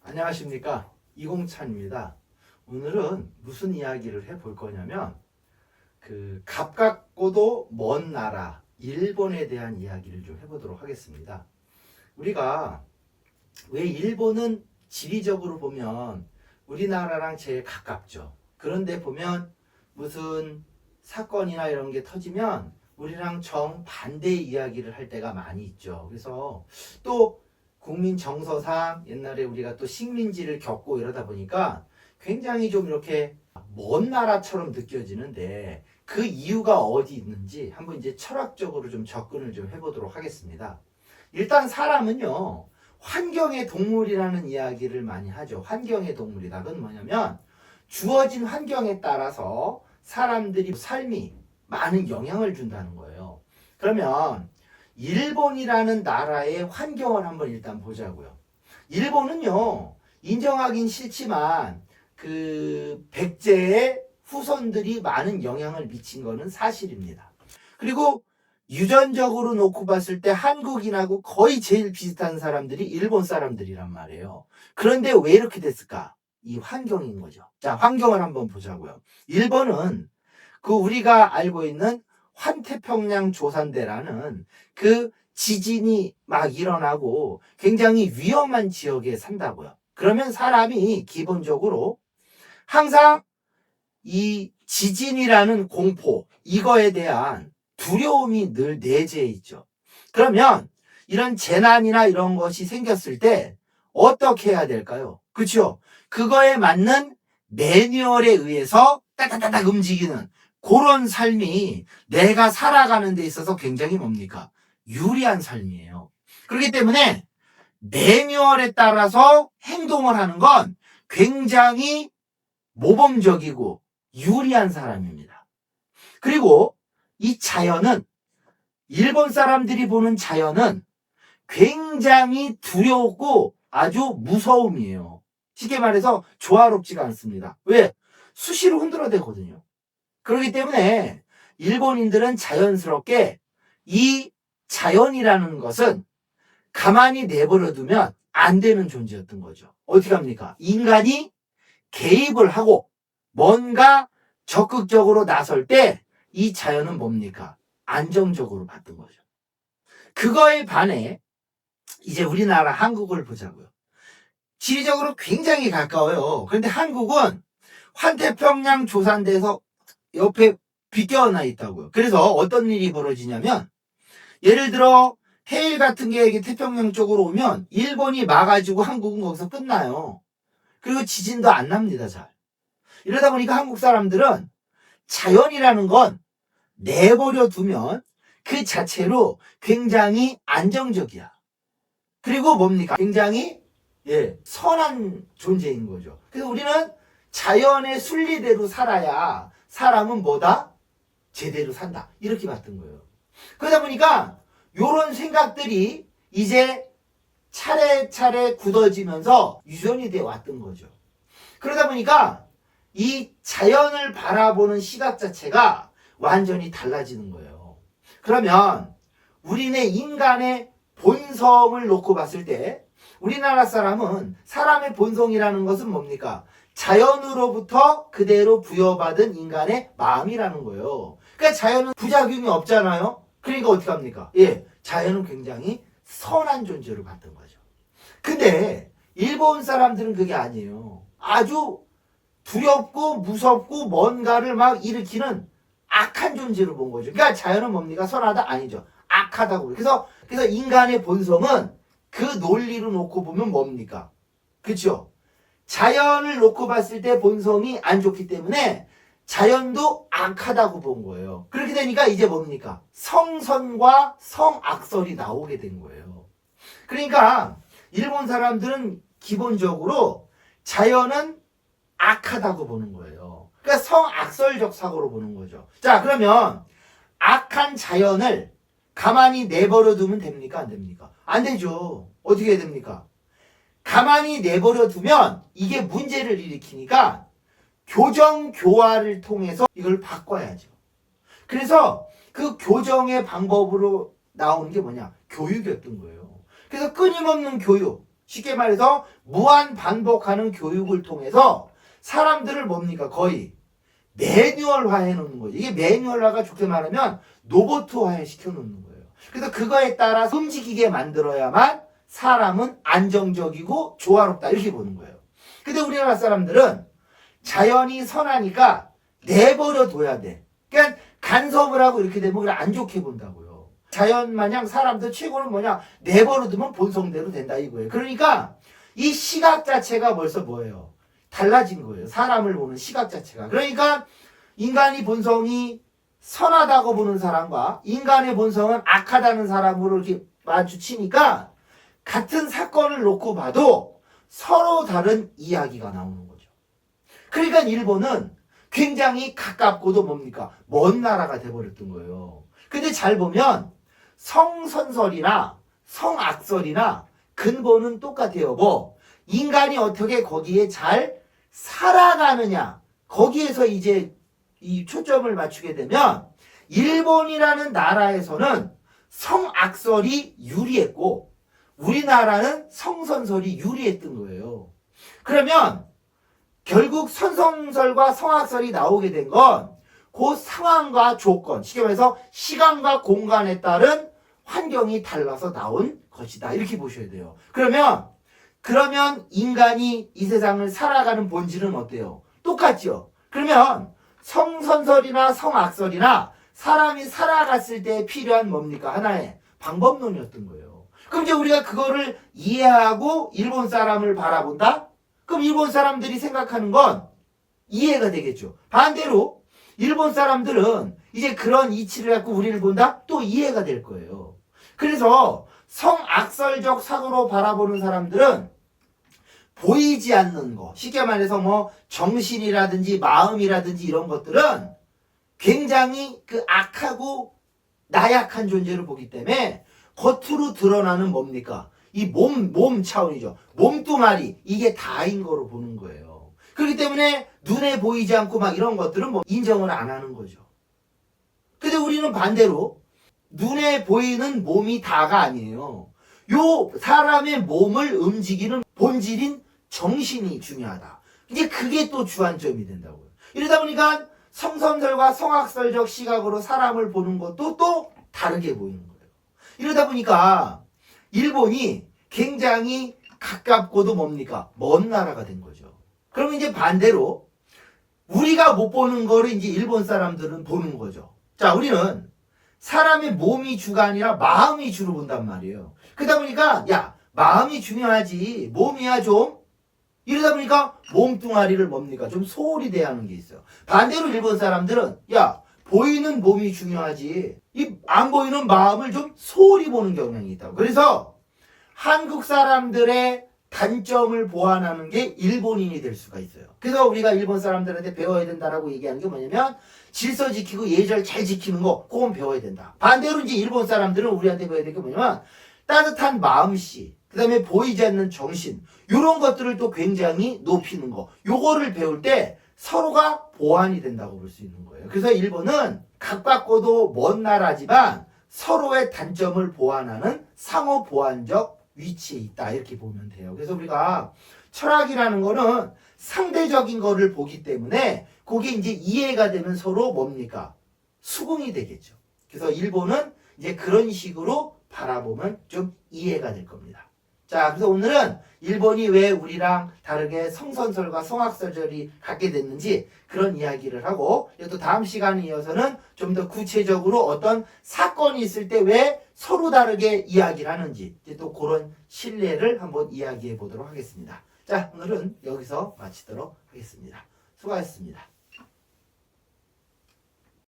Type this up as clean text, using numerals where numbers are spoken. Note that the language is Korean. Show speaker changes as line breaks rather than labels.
안녕하십니까, 이공찬입니다. 오늘은 무슨 이야기를 해볼 거냐면 가깝고도 먼 나라 일본에 대한 이야기를 좀 해보도록 하겠습니다. 우리가 왜 일본은 지리적으로 보면 우리나라랑 제일 가깝죠. 그런데 보면 무슨 사건이나 이런 게 터지면 우리랑 정반대의 이야기를 할 때가 많이 있죠. 그래서 또 국민 정서상 옛날에 우리가 또 식민지를 겪고 이러다 보니까 굉장히 좀 이렇게 먼 나라처럼 느껴지는데 그 이유가 어디 있는지 한번 이제 철학적으로 좀 접근을 좀 해보도록 하겠습니다. 일단 사람은요, 환경의 동물이라는 이야기를 많이 하죠. 환경의 동물이다. 그건 뭐냐면 주어진 환경에 따라서 사람들이 삶이 많은 영향을 준다는 거예요. 그러면 일본이라는 나라의 환경을 한번 일단 보자고요. 일본은요, 인정하긴 싫지만 백제의 후손들이 많은 영향을 미친 거는 사실입니다. 그리고 유전적으로 놓고 봤을 때 한국인하고 거의 제일 비슷한 사람들이 일본 사람들이란 말이에요. 그런데 왜 이렇게 됐을까? 이 환경인 거죠. 자, 환경을 한번 보자고요. 일본은 우리가 알고 있는 환태평양 조산대라는 지진이 막 일어나고 굉장히 위험한 지역에 산다고요. 그러면 사람이 기본적으로 항상 이 지진이라는 공포, 이거에 대한 두려움이 늘 내재해 있죠. 그러면 이런 재난이나 이런 것이 생겼을 때 어떻게 해야 될까요? 그렇죠? 그거에 맞는 매뉴얼에 의해서 따다다닥 움직이는 그런 삶이 내가 살아가는 데 있어서 굉장히 뭡니까? 유리한 삶이에요. 그렇기 때문에 매뉴얼에 따라서 행동을 하는 건 굉장히 모범적이고 유리한 사람입니다. 그리고 이 자연은, 일본 사람들이 보는 자연은 굉장히 두렵고 아주 무서움이에요. 쉽게 말해서 조화롭지가 않습니다. 왜? 수시로 흔들어대거든요. 그렇기 때문에 일본인들은 자연스럽게 이 자연이라는 것은 가만히 내버려 두면 안 되는 존재였던 거죠. 어떻게 합니까? 인간이 개입을 하고 뭔가 적극적으로 나설 때 이 자연은 뭡니까? 안정적으로 봤던 거죠. 그거에 반해 이제 우리나라 한국을 보자고요. 지리적으로 굉장히 가까워요. 그런데 한국은 환태평양 조산대에서 옆에 비껴나 있다고요. 그래서 어떤 일이 벌어지냐면, 예를 들어 해일 같은 게 이게 태평양 쪽으로 오면 일본이 막아주고 한국은 거기서 끝나요. 그리고 지진도 안 납니다, 잘. 이러다 보니까 한국 사람들은 자연이라는 건 내버려 두면 그 자체로 굉장히 안정적이야. 그리고 뭡니까? 굉장히 선한 존재인 거죠. 그래서 우리는 자연의 순리대로 살아야 사람은 뭐다? 제대로 산다. 이렇게 봤던 거예요. 그러다 보니까 이런 생각들이 이제 차례차례 굳어지면서 유전이 돼 왔던 거죠. 그러다 보니까 이 자연을 바라보는 시각 자체가 완전히 달라지는 거예요. 그러면 우리네 인간의 본성을 놓고 봤을 때 우리나라 사람은 사람의 본성이라는 것은 뭡니까? 자연으로부터 그대로 부여받은 인간의 마음이라는 거예요. 그러니까 자연은 부작용이 없잖아요. 그러니까 어떻게 합니까? 자연은 굉장히 선한 존재로 봤던 거죠. 근데 일본 사람들은 그게 아니에요. 아주 두렵고 무섭고 뭔가를 막 일으키는 악한 존재로 본 거죠. 그러니까 자연은 뭡니까? 선하다? 아니죠. 악하다고. 그래서 인간의 본성은 그 논리로 놓고 보면 뭡니까? 그렇죠? 자연을 놓고 봤을 때 본성이 안 좋기 때문에 자연도 악하다고 본 거예요. 그렇게 되니까 이제 뭡니까? 성선과 성악설이 나오게 된 거예요. 그러니까 일본 사람들은 기본적으로 자연은 악하다고 보는 거예요. 그러니까 성악설적 사고로 보는 거죠. 자, 그러면 악한 자연을 가만히 내버려 두면 됩니까? 안 됩니까? 안 되죠. 어떻게 해야 됩니까? 가만히 내버려 두면 이게 문제를 일으키니까 교정 교화를 통해서 이걸 바꿔야죠. 그래서 그 교정의 방법으로 나오는 게 뭐냐? 교육이었던 거예요. 그래서 끊임없는 교육, 쉽게 말해서 무한 반복하는 교육을 통해서 사람들을 뭡니까? 거의 매뉴얼화해 놓는 거죠. 이게 매뉴얼화가 좋게 말하면 로봇화해 시켜 놓는 거예요. 그래서 그거에 따라 움직이게 만들어야만 사람은 안정적이고 조화롭다 이렇게 보는 거예요. 근데 우리나라 사람들은 자연이 선하니까 내버려 둬야 돼. 그러니까 간섭을 하고 이렇게 되면 그걸 안 좋게 본다고요. 자연 마냥 사람들 최고는 뭐냐? 내버려 두면 본성대로 된다 이거예요. 그러니까 이 시각 자체가 벌써 뭐예요? 달라진 거예요. 사람을 보는 시각 자체가. 그러니까 인간이 본성이 선하다고 보는 사람과 인간의 본성은 악하다는 사람으로 이렇게 마주치니까 같은 사건을 놓고 봐도 서로 다른 이야기가 나오는 거죠. 그러니까 일본은 굉장히 가깝고도 뭡니까? 먼 나라가 돼버렸던 거예요. 근데 잘 보면 성선설이나 성악설이나 근본은 똑같아요. 뭐 인간이 어떻게 거기에 잘 살아가느냐 거기에서 이제 이 초점을 맞추게 되면 일본이라는 나라에서는 성악설이 유리했고 우리나라는 성선설이 유리했던 거예요. 그러면 결국 선성설과 성악설이 나오게 된 건 그 상황과 조건, 쉽게 말해서 시간과 공간에 따른 환경이 달라서 나온 것이다. 이렇게 보셔야 돼요. 그러면 인간이 이 세상을 살아가는 본질은 어때요? 똑같죠? 그러면 성선설이나 성악설이나 사람이 살아갔을 때 필요한 뭡니까? 하나의 방법론이었던 거예요. 그럼 이제 우리가 그거를 이해하고 일본 사람을 바라본다? 그럼 일본 사람들이 생각하는 건 이해가 되겠죠. 반대로 일본 사람들은 이제 그런 이치를 갖고 우리를 본다? 또 이해가 될 거예요. 그래서 성악설적 사고로 바라보는 사람들은 보이지 않는 거, 쉽게 말해서 뭐 정신이라든지 마음이라든지 이런 것들은 굉장히 그 악하고 나약한 존재로 보기 때문에 겉으로 드러나는 뭡니까? 이 몸 차원이죠. 몸뚱아리, 이게 다인 거로 보는 거예요. 그렇기 때문에 눈에 보이지 않고 막 이런 것들은 뭐 인정을 안 하는 거죠. 근데 우리는 반대로 눈에 보이는 몸이 다가 아니에요. 요 사람의 몸을 움직이는 본질인 정신이 중요하다. 이제 그게 또 주안점이 된다고요. 이러다 보니까 성선설과 성악설적 시각으로 사람을 보는 것도 또 다르게 보이는 거예요. 이러다 보니까 일본이 굉장히 가깝고도 뭡니까? 먼 나라가 된 거죠. 그러면 이제 반대로 우리가 못 보는 거를 이제 일본 사람들은 보는 거죠. 자, 우리는 사람의 몸이 주가 아니라 마음이 주로 본단 말이에요. 그러다 보니까 야, 마음이 중요하지 몸이야 좀. 이러다 보니까 몸뚱아리를 뭡니까? 좀 소홀히 대하는 게 있어요. 반대로 일본 사람들은 야, 보이는 몸이 중요하지 이 안 보이는 마음을 좀 소홀히 보는 경향이 있다고. 그래서 한국 사람들의 단점을 보완하는 게 일본인이 될 수가 있어요. 그래서 우리가 일본 사람들한테 배워야 된다라고 얘기하는 게 뭐냐면 질서 지키고 예절 잘 지키는 거 그건 배워야 된다. 반대로 이제 일본 사람들은 우리한테 배워야 될 게 뭐냐면 따뜻한 마음씨, 그 다음에 보이지 않는 정신, 이런 것들을 또 굉장히 높이는 거, 요거를 배울 때 서로가 보완이 된다고 볼 수 있는 거예요. 그래서 일본은 가깝고도 먼 나라지만 서로의 단점을 보완하는 상호 보완적 위치에 있다 이렇게 보면 돼요. 그래서 우리가 철학이라는 거는 상대적인 거를 보기 때문에 그게 이제 이해가 되면 서로 뭡니까? 수긍이 되겠죠. 그래서 일본은 이제 그런 식으로 바라보면 좀 이해가 될 겁니다. 자, 그래서 오늘은 일본이 왜 우리랑 다르게 성선설과 성악설이 갖게 됐는지 그런 이야기를 하고 또 다음 시간에 이어서는 좀 더 구체적으로 어떤 사건이 있을 때 왜 서로 다르게 이야기를 하는지 이제 또 그런 신뢰를 한번 이야기해 보도록 하겠습니다. 자, 오늘은 여기서 마치도록 하겠습니다. 수고하셨습니다.